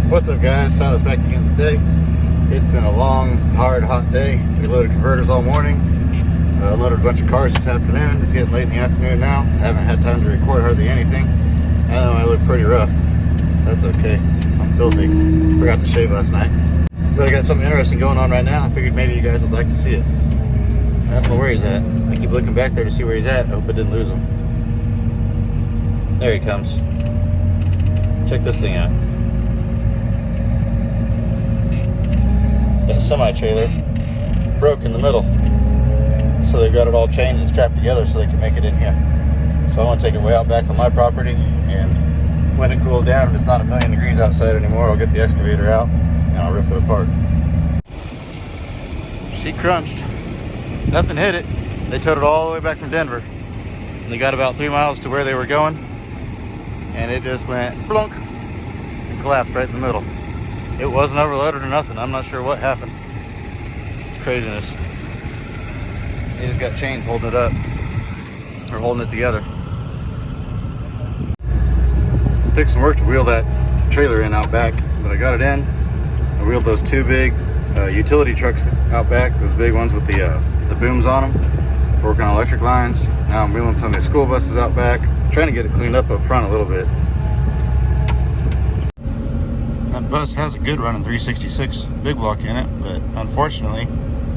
What's up, guys? Silas back again today. It's been a long, hard, hot day. We loaded converters all morning, unloaded a bunch of cars this afternoon. It's getting late in the afternoon now. I haven't had time to record hardly anything. I know I look pretty rough. That's okay. I'm filthy. Forgot to shave last night. But I got something interesting going on right now. I figured maybe you guys would like to see it. I don't know where he's at. I keep looking back there to see where he's at. I hope I didn't lose him. There he comes. Check this thing out. That semi-trailer broke in the middle, so they've got it all chained and strapped together so they can make it in here. So I want to take it way out back on my property, and when it cools down, if it's not 1,000,000 degrees outside anymore, I'll get the excavator out and I'll rip it apart. She crunched. Nothing hit it. They towed it all the way back from Denver, and they got about 3 miles to where they were going, and it just went plunk and collapsed right in the middle. It wasn't overloaded or nothing. I'm not sure what happened. It's craziness. They just got chains holding it up, or holding it together. It took some work to wheel that trailer in out back, but I got it in. I wheeled those two big utility trucks out back, those big ones with the booms on them, for working on electric lines. Now I'm wheeling some of the school buses out back, trying to get it cleaned up front a little bit. That bus has a good running 366 big block in it, but unfortunately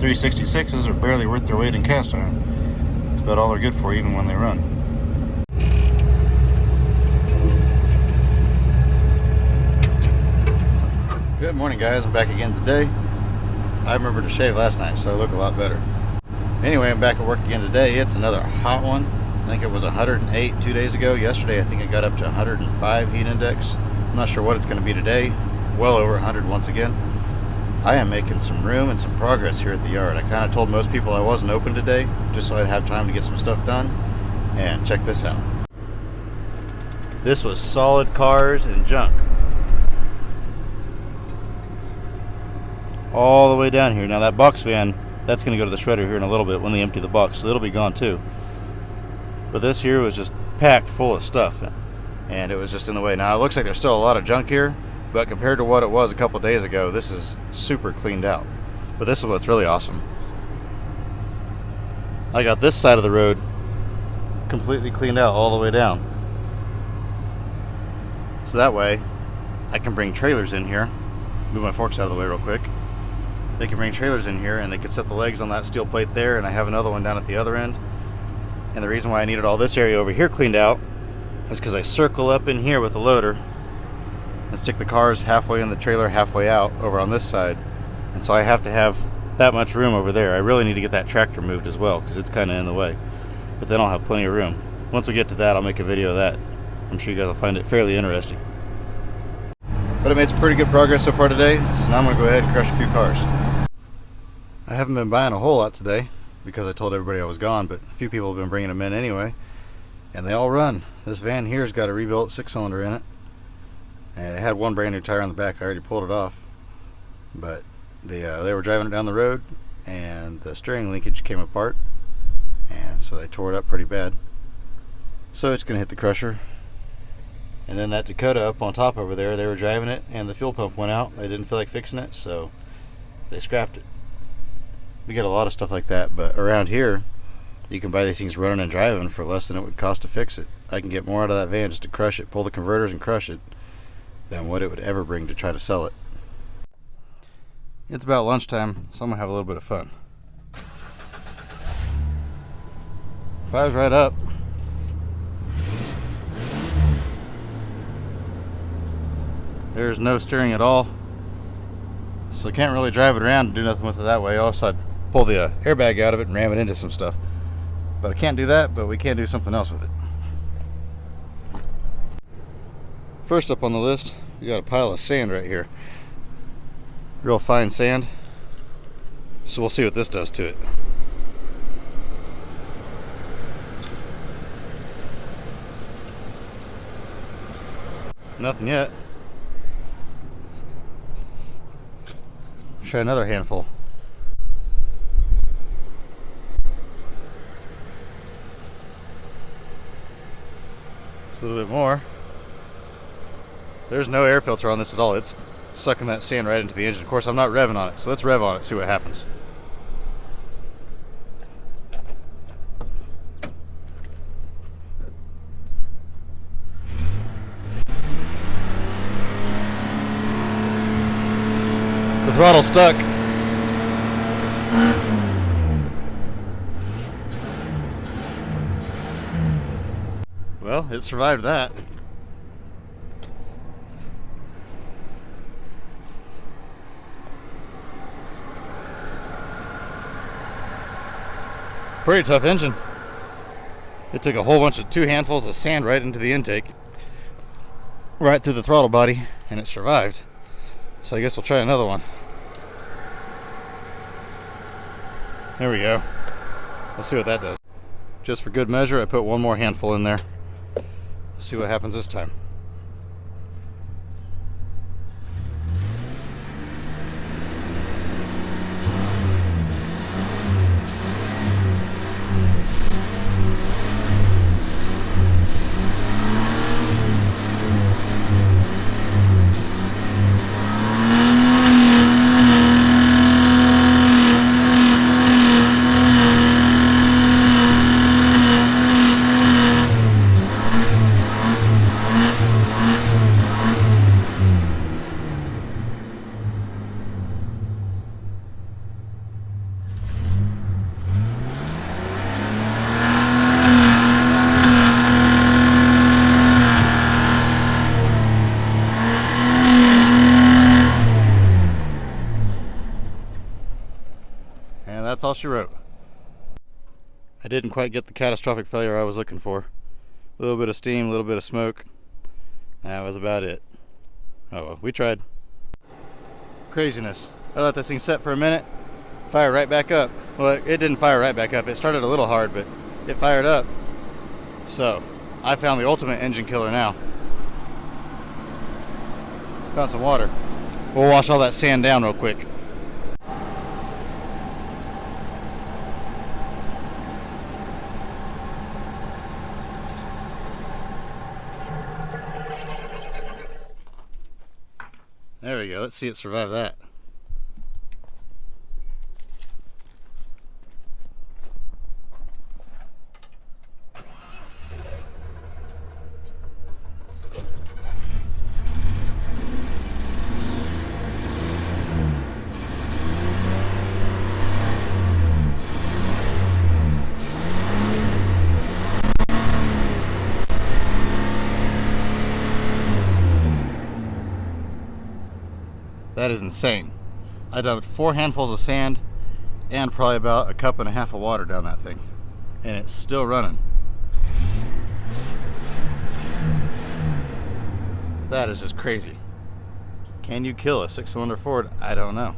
366s are barely worth their weight in cast iron. It's about all they're good for, even when they run. Good morning, guys. I'm back again today. I remembered to shave last night, so I look a lot better. Anyway, I'm back at work again today. It's another hot one. I think it was 108 2 days ago. Yesterday I think it got up to 105 heat index. I'm not sure what it's going to be today. Well over 100 once again. I am making some room and some progress here at the yard. I kind of told most people I wasn't open today, just so I'd have time to get some stuff done. And check this out. This was solid cars and junk all the way down here. Now that box van, that's going to go to the shredder here in a little bit when they empty the box, so it'll be gone too. But this here was just packed full of stuff, and it was just in the way. Now it looks like there's still a lot of junk here, but compared to what it was a couple days ago, this is super cleaned out. But this is what's really awesome. I got this side of the road completely cleaned out all the way down. So that way I can bring trailers in here. Move my forks out of the way real quick. They can bring trailers in here and they can set the legs on that steel plate there, and I have another one down at the other end. And the reason why I needed all this area over here cleaned out is because I circle up in here with the loader and stick the cars halfway in the trailer, halfway out over on this side. And so I have to have that much room over there. I really need to get that tractor moved as well, because it's kind of in the way. But then I'll have plenty of room. Once we get to that, I'll make a video of that. I'm sure you guys will find it fairly interesting. But I made some pretty good progress so far today, so now I'm going to go ahead and crush a few cars. I haven't been buying a whole lot today, because I told everybody I was gone, but a few people have been bringing them in anyway, and they all run. This van here's got a rebuilt 6-cylinder in it, and it had one brand new tire on the back. I already pulled it off, but they were driving it down the road, and the steering linkage came apart, and so they tore it up pretty bad. So it's going to hit the crusher. And then that Dakota up on top over there, they were driving it, and the fuel pump went out. They didn't feel like fixing it, so they scrapped it. We got a lot of stuff like that, but around here you can buy these things running and driving for less than it would cost to fix it. I can get more out of that van just to crush it, pull the converters and crush it, than what it would ever bring to try to sell it. It's about lunchtime, so I'm gonna have a little bit of fun. Fire's right up. There's no steering at all, so I can't really drive it around and do nothing with it that way. Also, I'd pull the airbag out of it and ram it into some stuff. But I can't do that, but we can do something else with it. First up on the list, we got a pile of sand right here. Real fine sand. So we'll see what this does to it. Nothing yet. Try another handful. Just a little bit more. There's no air filter on this at all. It's sucking that sand right into the engine. Of course, I'm not revving on it, so let's rev on it, see what happens. The throttle's stuck. Well, it survived that. Pretty tough engine. It took a whole bunch of 2 handfuls of sand right into the intake, right through the throttle body, and it survived. So I guess we'll try another one. There we go. Let's see what that does. Just for good measure, I put one more handful in there. See what happens this time. And that's all she wrote. I didn't quite get the catastrophic failure I was looking for. A little bit of steam, a little bit of smoke. That was about it. Oh well, we tried. Craziness. I let this thing set for a minute, fire right back up. Well, it didn't fire right back up. It started a little hard, but it fired up. So, I found the ultimate engine killer now. Found some water. We'll wash all that sand down real quick. There we go. Let's see it survive that. That is insane. I dumped 4 handfuls of sand and probably about a cup and a half of water down that thing, and it's still running. That is just crazy. Can you kill a 6-cylinder Ford? I don't know.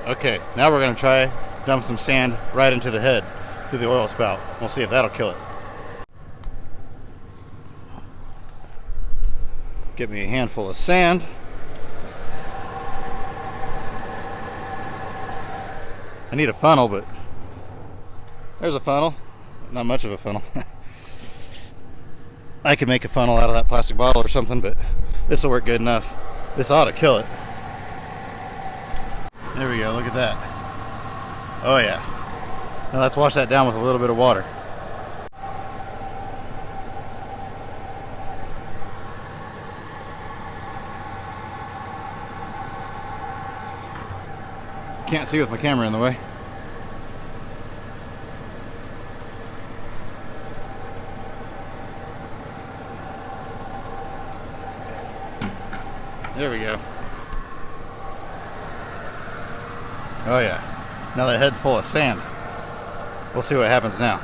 Okay, now we're going to try dump some sand right into the head through the oil spout. We'll see if that'll kill it. Get me a handful of sand. I need a funnel, but there's a funnel. Not much of a funnel. I could make a funnel out of that plastic bottle or something, but this will work good enough. This ought to kill it. There we go, look at that. Oh yeah. Now let's wash that down with a little bit of water. Can't see with my camera in the way. There we go. Oh yeah. Now that head's full of sand. We'll see what happens now.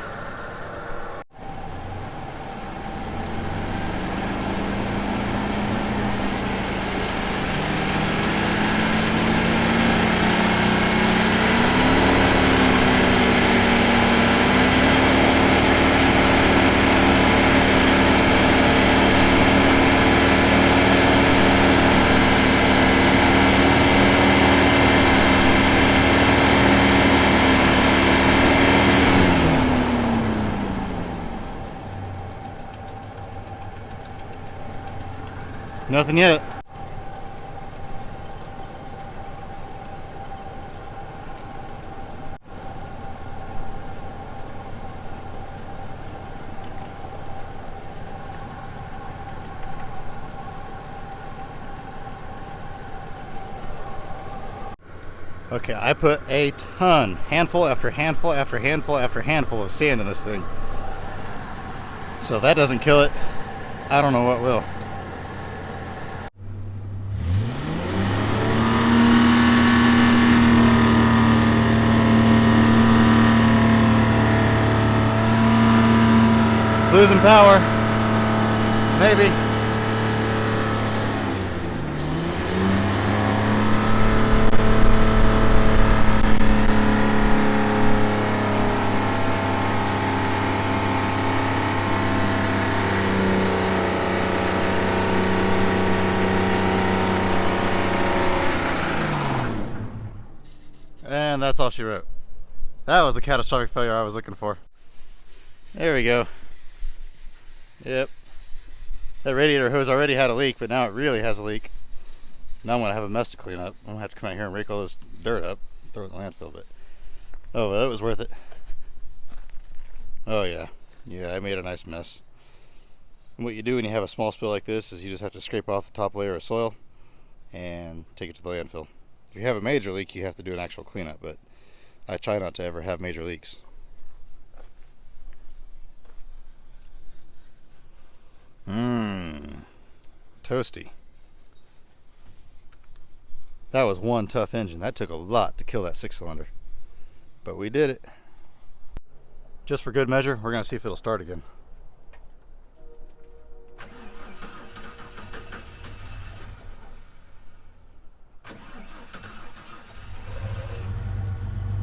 Nothing yet. Okay, I put a ton, handful after handful after handful after handful of sand in this thing. So if that doesn't kill it, I don't know what will. It's losing power. Maybe. And that's all she wrote. That was the catastrophic failure I was looking for. There we go. Yep. That radiator hose already had a leak, but now it really has a leak. Now I'm going to have a mess to clean up. I'm going to have to come out here and rake all this dirt up, throw it in the landfill, but oh, well, it was worth it. Oh yeah. Yeah, I made a nice mess. And what you do when you have a small spill like this is you just have to scrape off the top layer of soil and take it to the landfill. If you have a major leak, you have to do an actual cleanup, but I try not to ever have major leaks. Toasty. That was one tough engine. That took a lot to kill that 6-cylinder. But we did it. Just for good measure, we're going to see if it'll start again.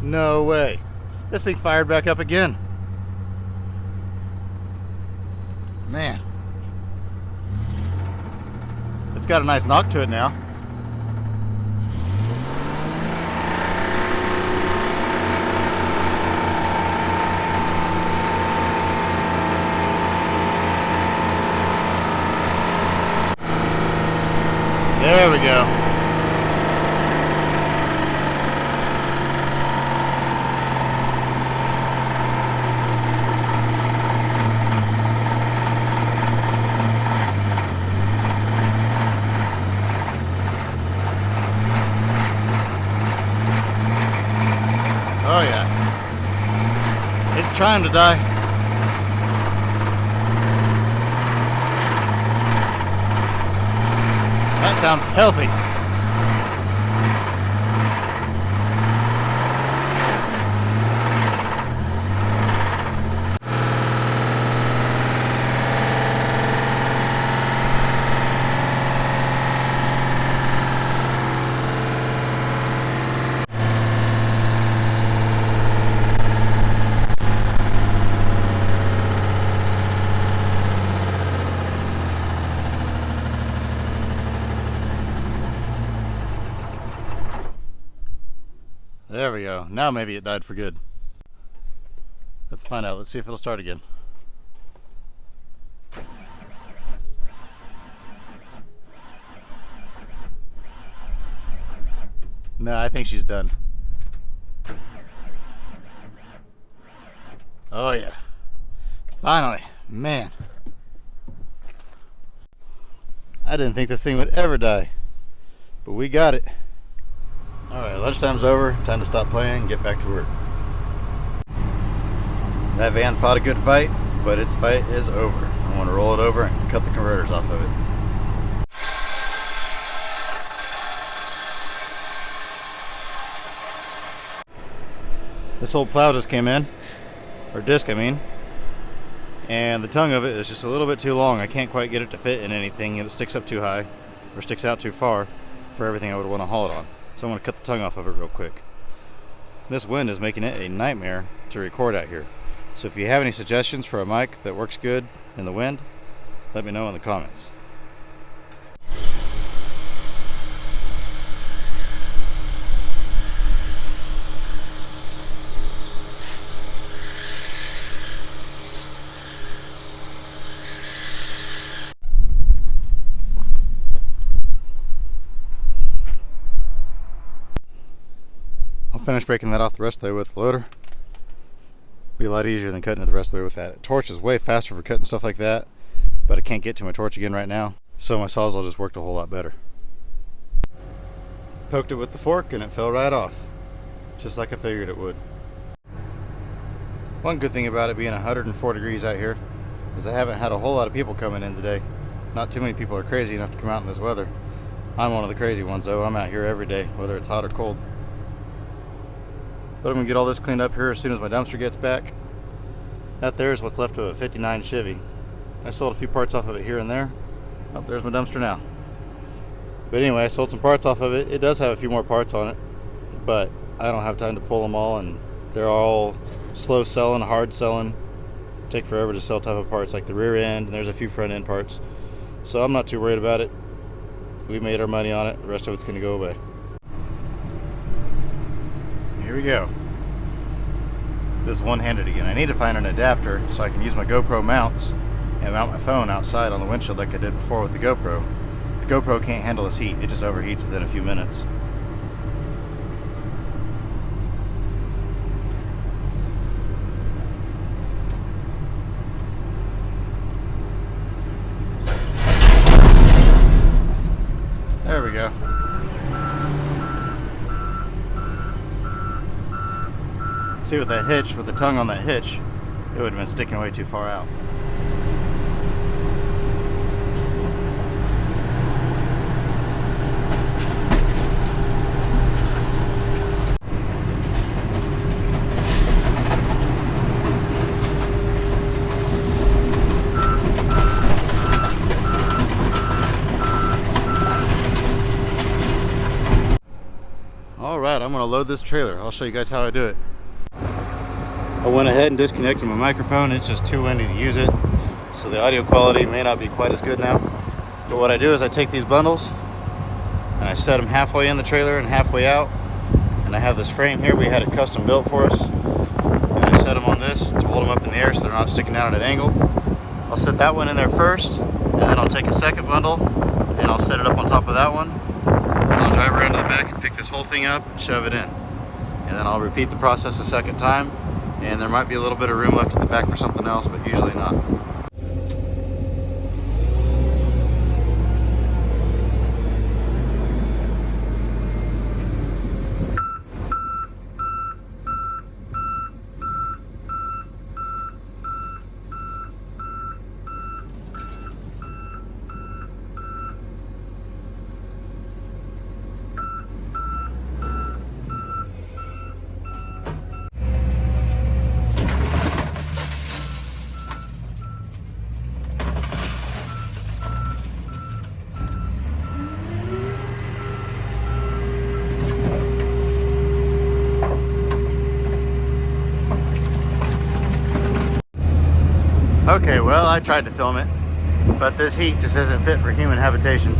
No way. This thing fired back up again. Man. It's got a nice knock to it now. There we go. Oh yeah. It's trying to die. That sounds healthy. There we go. Now maybe it died for good. Let's find out. Let's see if it'll start again. No, I think she's done. Oh yeah. Finally. Man. I didn't think this thing would ever die. But we got it. Alright, lunchtime's over. Time to stop playing and get back to work. That van fought a good fight, but its fight is over. I want to roll it over and cut the converters off of it. This old plow just came in, or disc I mean, and the tongue of it is just a little bit too long. I can't quite get it to fit in anything. It sticks up too high, or sticks out too far for everything I would want to haul it on. So I'm going to cut the tongue off of it real quick. This wind is making it a nightmare to record out here. So if you have any suggestions for a mic that works good in the wind, let me know in the comments. Finish breaking that off the rest of the way with the loader. Be a lot easier than cutting it the rest of the way with that. A torch is way faster for cutting stuff like that, but I can't get to my torch again right now, so my Sawzall just worked a whole lot better. Poked it with the fork and it fell right off. just like I figured it would. One good thing about it being 104 degrees out here is I haven't had a whole lot of people coming in today. Not too many people are crazy enough to come out in this weather. I'm one of the crazy ones though. I'm out here every day, whether it's hot or cold. But I'm gonna get all this cleaned up here as soon as my dumpster gets back. That there is what's left of a 59 Chevy. I sold a few parts off of it here and there. Oh, there's my dumpster now. But anyway, I sold some parts off of it. It does have a few more parts on it, but I don't have time to pull them all, and they're all slow selling, hard selling. Take forever to sell type of parts like the rear end, and there's a few front end parts. So I'm not too worried about it. We made our money on it. The rest of it's going to go away. Here we go. This one-handed again. I need to find an adapter so I can use my GoPro mounts and mount my phone outside on the windshield like I did before with the GoPro. The GoPro can't handle this heat. It just overheats within a few minutes. There we go. See, with that hitch, with the tongue on that hitch, it would have been sticking way too far out. Alright, I'm going to load this trailer. I'll show you guys how I do it. I went ahead and disconnected my microphone. It's just too windy to use it, so the audio quality may not be quite as good now. But what I do is I take these bundles and I set them halfway in the trailer and halfway out. And I have this frame here. We had it custom built for us. And I set them on this to hold them up in the air so they're not sticking out at an angle. I'll set that one in there first, and then I'll take a second bundle and I'll set it up on top of that one. And I'll drive around to the back and pick this whole thing up and shove it in. And then I'll repeat the process a second time. And there might be a little bit of room left at the back for something else, but usually not. Okay, well, I tried to film it, but this heat just isn't fit for human habitation.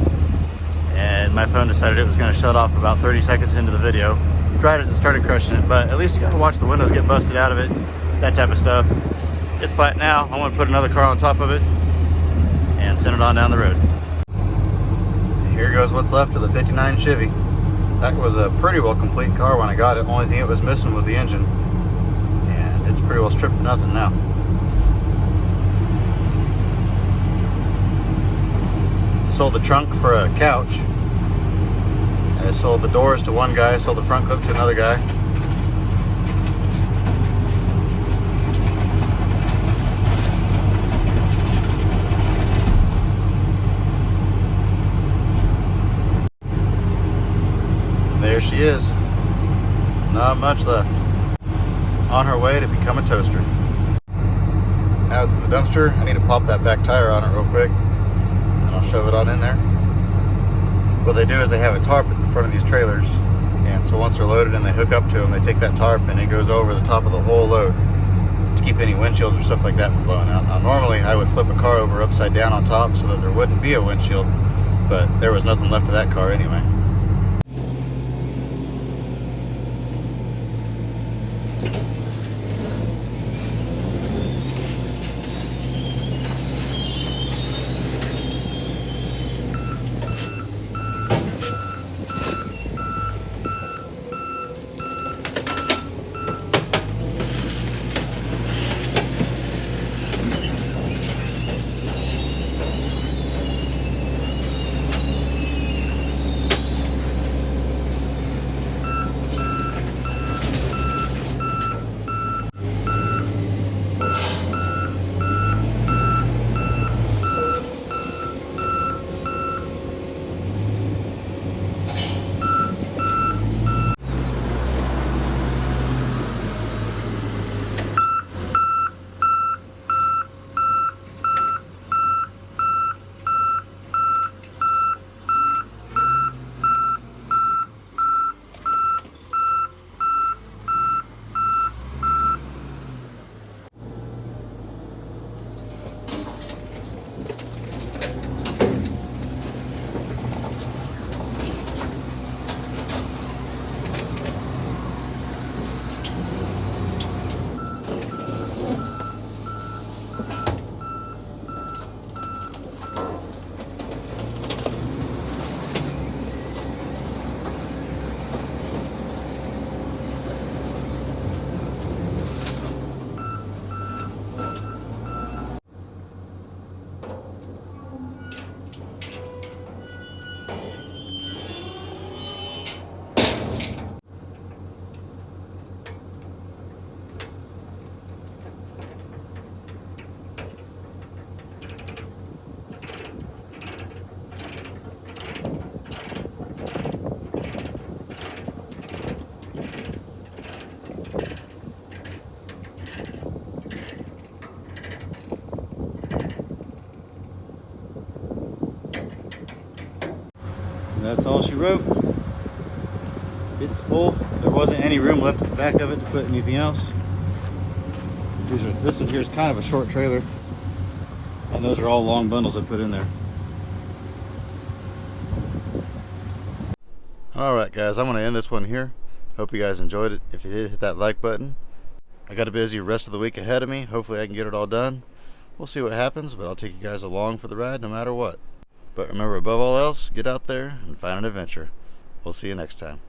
And my phone decided it was going to shut off about 30 seconds into the video. Right as it started crushing it, but at least you got to watch the windows get busted out of it, that type of stuff. It's flat now. I'm going to put another car on top of it and send it on down the road. Here goes what's left of the 59 Chevy. That was a pretty well complete car when I got it. Only thing it was missing was the engine. And it's pretty well stripped to nothing now. Sold the trunk for a couch. I sold the doors to one guy, sold the front clip to another guy. And there she is. Not much left. On her way to become a toaster. Now it's in the dumpster. I need to pop that back tire on it real quick. I'll shove it on in there. What they do is they have a tarp at the front of these trailers, and so once they're loaded and they hook up to them, they take that tarp and it goes over the top of the whole load to keep any windshields or stuff like that from blowing out. Now normally I would flip a car over upside down on top so that there wouldn't be a windshield, but there was nothing left of that car anyway. that's all she wrote. It's full. There wasn't any room left at the back of it to put anything else. This in here is kind of a short trailer, and those are all long bundles I put in there. Alright guys, I'm going to end this one here. Hope you guys enjoyed it. If you did, hit that like button. I got a busy rest of the week ahead of me. Hopefully I can get it all done. We'll see what happens, but I'll take you guys along for the ride no matter what. But remember, above all else, get out there and find an adventure. We'll see you next time.